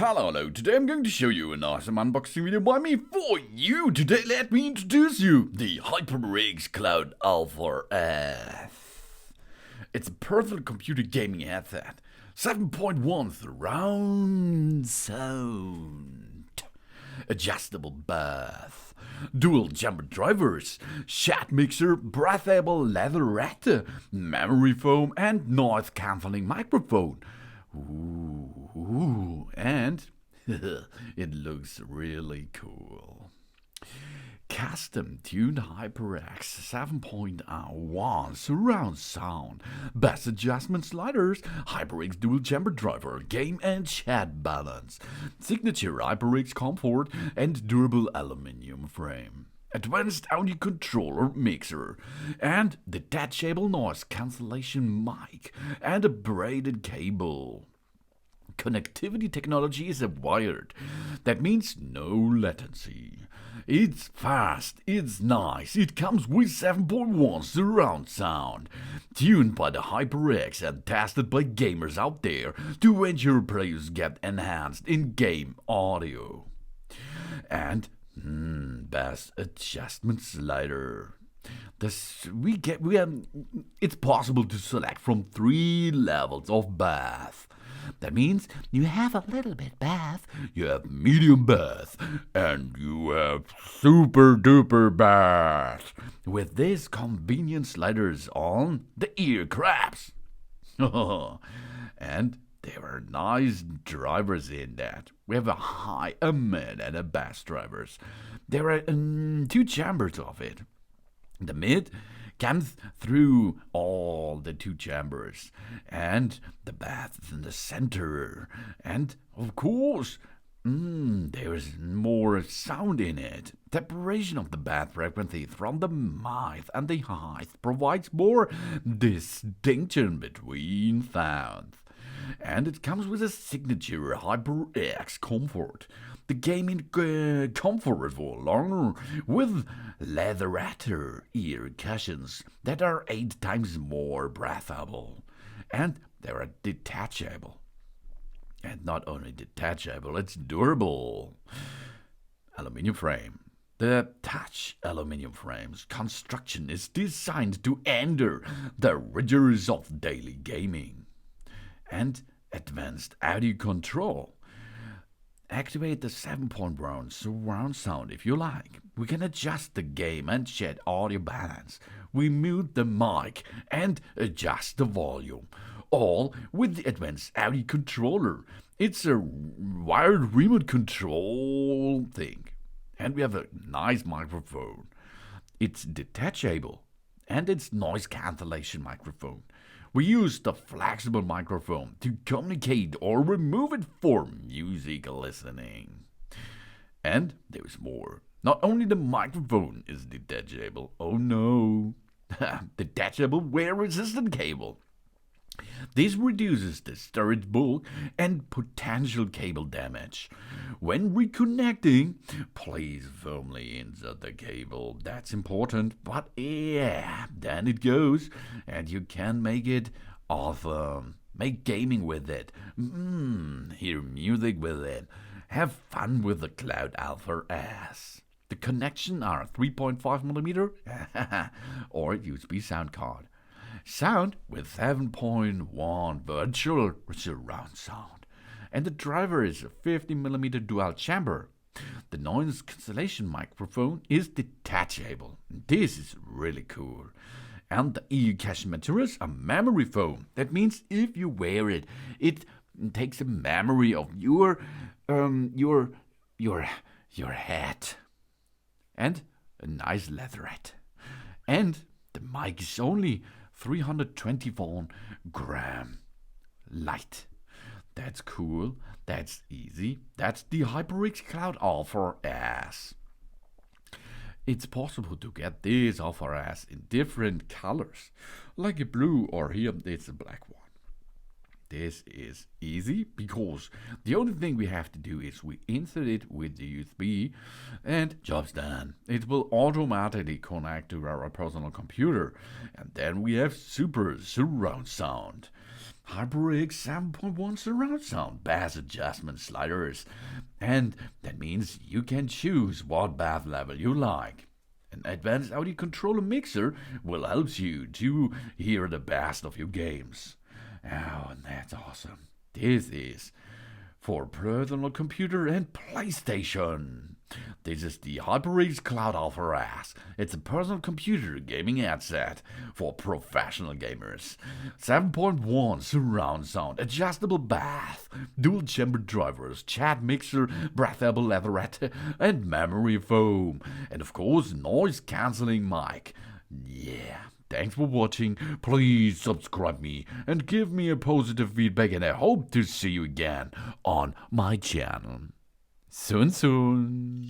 Hello, today I'm going to show you an awesome unboxing video by me for you. Today let me introduce you the HyperX Cloud Alpha S. It's a perfect computer gaming headset, 7.1 surround sound, adjustable bass, dual jumper drivers, chat mixer, breathable leatherette, memory foam and noise cancelling microphone. Ooh, and it looks really cool. Custom tuned HyperX 7.1 surround sound, bass adjustment sliders, HyperX Dual chamber driver, game and chat balance, signature HyperX comfort and durable aluminum frame, advanced audio controller mixer, and detachable noise cancellation mic, and a braided cable. Connectivity technology is wired. That means no latency. It's fast, it's nice, it comes with 7.1 surround sound, tuned by the HyperX and tested by gamers out there to ensure players get enhanced in-game audio. And bass adjustment slider. It's possible to select from 3 levels of bass. That means you have a little bit bass, you have medium bass, and you have super duper bass. With these convenient sliders on the ear crabs. And there are nice drivers in that. We have a high, a mid, and a bass drivers. There are 2 chambers of it. The mid comes through all the 2 chambers, and the bass is in the center. And of course, there's more sound in it. Separation of the bass frequency from the mid and the high provides more distinction between sounds. And it comes with a signature HyperX comfort. The gaming comfort along with leatherette ear cushions that are 8 times more breathable. And they are detachable. And not only detachable, it's durable. Aluminium frame. The touch aluminium frame's construction is designed to endure the rigors of daily gaming. And advanced audio control. Activate the 7.1 surround sound if you like. We can adjust the game and chat audio balance. We mute the mic and adjust the volume. All with the advanced audio controller. It's a wired remote control thing. And we have a nice microphone. It's detachable. And it's noise cancellation microphone. We use the flexible microphone to communicate or remove it for music listening. And there's more. Not only the microphone is detachable, oh no, detachable wear-resistant cable. This reduces the storage bulk and potential cable damage. When reconnecting, please firmly insert the cable. That's important. But yeah, then it goes, and you can make it awesome. Make gaming with it. Hear music with it. Have fun with the Cloud Alpha S. The connection are 3.5mm or USB sound card. Sound with 7.1 virtual surround sound. And the driver is a 50mm dual chamber. The noise cancellation microphone is detachable. This is really cool. And the ear cache materials are memory foam. That means if you wear it, it takes a memory of your head. And a nice leatherette. And the mic is only 321 gram light. That's cool. That's easy. That's the HyperX Cloud Alpha S. It's possible to get this Alpha S in different colors, like a blue or here it's a black one. This is easy because the only thing we have to do is we insert it with the USB and job's done. It will automatically connect to our personal computer, and then we have super surround sound. HyperX 7.1 surround sound bass adjustment sliders, and that means you can choose what bass level you like. An advanced audio controller mixer will help you to hear the best of your games. Oh, and that's awesome. This is for personal computer and PlayStation. This is the HyperX Cloud Alpha S. It's a personal computer gaming headset for professional gamers. 7.1 surround sound, adjustable bass, dual chamber drivers, chat mixer, breathable leatherette, and memory foam. And of course, noise cancelling mic. Yeah. Thanks for watching. Please subscribe me and give me a positive feedback, and I hope to see you again on my channel. Soon.